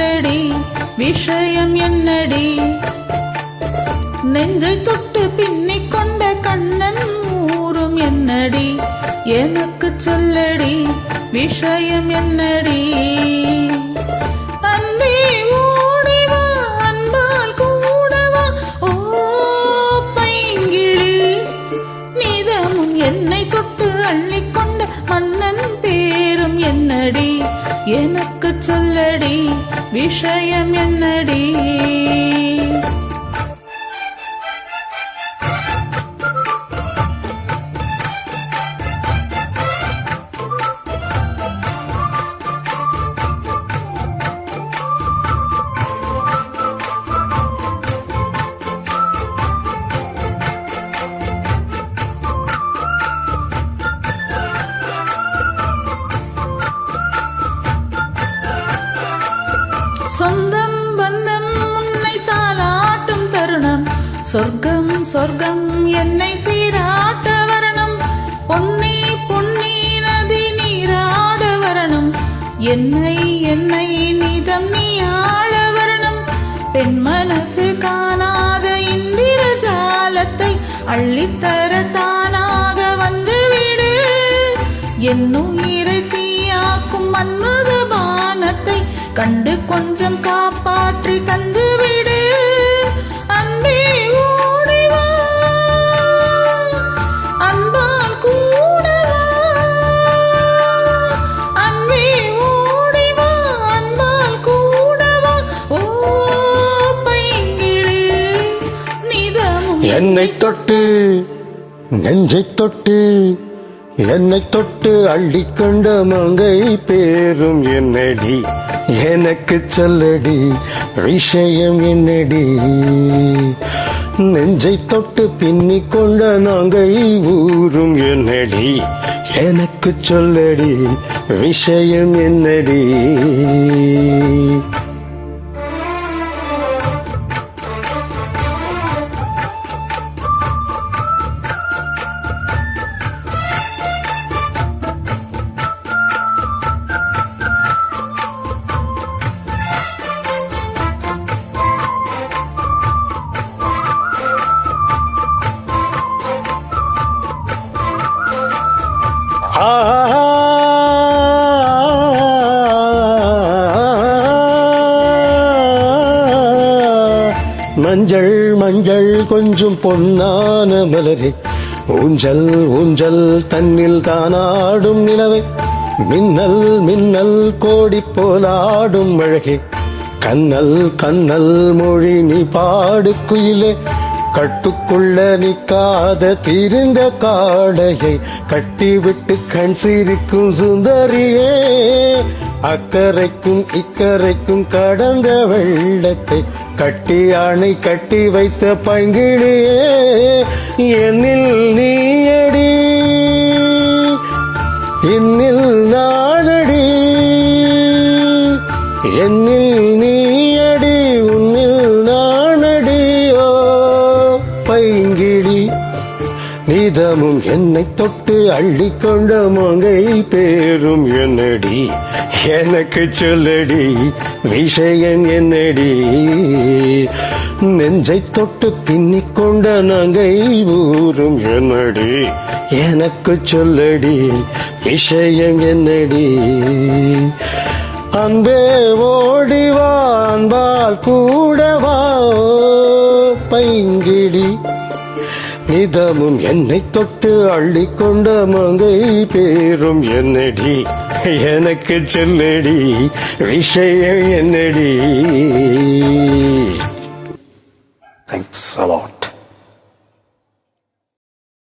சொல்லடி விஷயம் என்னடி நெஞ்சை தொட்டு பின்னிக் கொண்ட கண்ணன் ஊரும் என்னடி எனக்கு சொல்லடி விஷயம் என்னடி அன்பே ஓடிவா அன்பால் கூடவா ஓ பைங்கிளி நீதமும் என்னை தொட்டு அள்ளிக்கொண்ட மன்னன் பேரும் என்னடி எனக்கு சொல்லடி விஷயம் என்னடி சொந்தம் பந்தம் உன்னை தாலாட்டும் தருணம் சொர்க்கம் சொர்க்கம் என்னை சீராட்ட வரணும் பொன்னி பொன்னி நதி நீராட வரணும் என்னை என்னை நீதம் நீ ஆள வரணும் பெண் மனசு காணாத இந்திர ஜாலத்தை அள்ளித்தர தானாக வந்துவிடு என்னுயிரை தீயாக்கும் மன்மத பானத்தை கண்டு கொஞ்சம் காப்பாற்றி தந்துவிடு அன்பே ஓடிவா அன்பால் கூடவா அன்பே ஓடிவா அன்பால் கூடவா ஓ பைங்கிளி நீதமும் என்னை தொட்டு நெஞ்சை தொட்டு என்னை தொட்டு அள்ளிக்கொண்ட மங்கை பேரும் என்னடி எனக்கு சொல்லடி விஷயம் என்னடி நெஞ்சை தொட்டு பின்னிக் கொண்ட நாங்கை ஊரும் என்னடி எனக்கு சொல்லடி விஷயம் என்னடி மஞ்சள் மஞ்சள் கொஞ்சம் பொன்னான மலரே ஊஞ்சல் ஊஞ்சல் தன்னில் தானாடும் நிலவை மின்னல் மின்னல் கோடி போலாடும் அழகே கண்ணல் கண்ணல் மொழி நீ பாடு குயிலே கட்டுக்குள்ள நிற்காத தீர்ந்த காளையை கட்டிவிட்டு கண் சிரிக்கும் சுந்தரியே அக்கறைக்கும் இக்கரைக்கும் கடந்த வெள்ளத்தை கட்டி அணை கட்டி வைத்த பைங்கிளியே என்னில் நீயடி என்னில் நானடி என்னில் நீயடி உன்னில் நானடி ஓ பைங்கிளி நீதமும் என்னை தொட்டு அள்ளிக்கொண்ட மங்கை பேரும் என்னடி எனக்கு சொல்லடி விஷயம் என்னடி நெஞ்சை தொட்டு பின்னிக் கொண்ட நங்கை ஊரும் என்னடி எனக்கு சொல்லடி விஷயம் என்னடி அன்பே ஓடிவா அன்பால் கூடவா பைங்கிளி நிதமும் என்னை தொட்டு அள்ளிக்கொண்ட மங்கை பேரும் என்னடி எனக்கு சொல்லடி விஷயம் என்னடி. Thanks a lot.